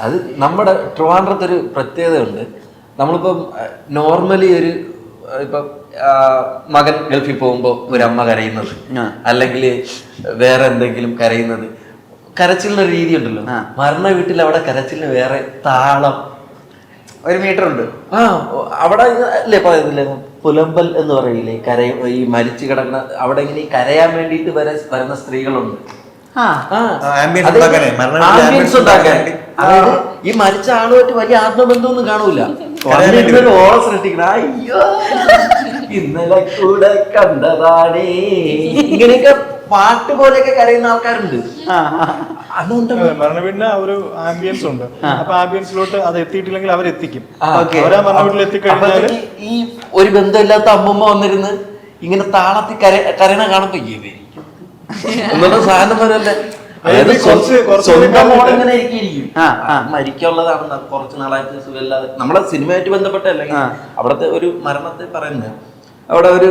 അത് നമ്മുടെ ട്രിവാൻഡ്രത്തൊരു പ്രത്യേകതയുണ്ട്. നമ്മളിപ്പം നോർമലി ഇപ്പം മകൻ ഗൾഫിൽ പോകുമ്പോൾ ഒരു അമ്മ കരയുന്നത്, അല്ലെങ്കിൽ വേറെ എന്തെങ്കിലും കരയുന്നത്, കരച്ചിലിനൊരു രീതി ഉണ്ടല്ലോ. മരണ വീട്ടിൽ അവിടെ കരച്ചിലിന് വേറെ താളം, ഒരു മീറ്റർ ഉണ്ട്. അവിടെ അല്ലേ പറയുന്നില്ലേ പുലമ്പൽ എന്ന് പറയില്ലേ, ഈ മരിച്ചു കിടക്കുന്ന അവിടെ ഇങ്ങനെ കരയാൻ വേണ്ടിയിട്ട് വരുന്ന സ്ത്രീകളുണ്ട്. ആംബിയൻസ് ഉണ്ടാക്കാൻ. അതായത് ഈ മരിച്ച ആളുമായിട്ട് വലിയ ആത്മബന്ധമൊന്നും കാണൂല, ഓളം സൃഷ്ടിക്കണം. അയ്യോ ഇന്നലെ കൂടെ കണ്ടതാണേ, ഇങ്ങനെയൊക്കെ പാട്ട് പോലെയൊക്കെ കരയുന്ന ആൾക്കാരുണ്ട്. അതുകൊണ്ട് മരണവീടിന് ഒരു ആംബിയൻസ് ഉണ്ട്. അപ്പൊ ആംബിയൻസിലോട്ട് അത് എത്തിയിട്ടില്ലെങ്കിൽ അവരെത്തിക്കും. അവരാ മരണവീട്ടിൽ എത്തിക്കഴിഞ്ഞാൽ ഈ ഒരു ബന്ധമില്ലാത്ത അമ്മമ്മ വന്നിരുന്ന് ഇങ്ങനെ താളത്തിൽ കരയണ കാണുമ്പോ എന്നുള്ള സാധനം വരല്ലേ. സ്വന്തം മോളിങ്ങനെ ഇരിക്കും. മരിക്കാനുള്ളതാണ് കുറച്ച് നാളായിട്ട് സുഖമില്ലാതെ. നമ്മളെ സിനിമയായിട്ട് ബന്ധപ്പെട്ടല്ല, അവിടത്തെ ഒരു മരണത്തെ പറയുന്നത്. അവിടെ ഒരു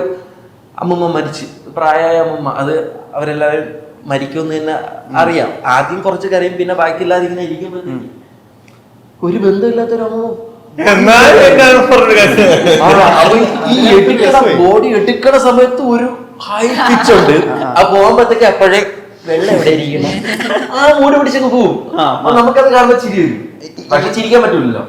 അമ്മമ്മ മരിച്ച്, പ്രായമായ അമ്മമ്മ. അത് അവരെല്ലാവരും മരിക്കുമെന്ന് തന്നെ അറിയാം. ആദ്യം കുറച്ച് കരയും, പിന്നെ ബാക്കിയില്ലാതെ ഇങ്ങനെ ഇരിക്കുമ്പോ ഒരു ബന്ധമില്ലാത്തൊരു അമ്മമ്മ ഈ ബോഡി എടുക്കണ സമയത്ത് ഒരു ഹൈ പിച്ച് ഉണ്ട്. ആ പോകുമ്പോഴത്തേക്ക് എപ്പോഴേ വെള്ളം എവിടെ ഇരിക്കണം, ആ മൂടി പിടിച്ചങ്ങ് പോവും. നമുക്കത് കാണുമ്പോ ചിരി വരും, പക്ഷെ ചിരിക്കാൻ പറ്റൂലല്ലോ.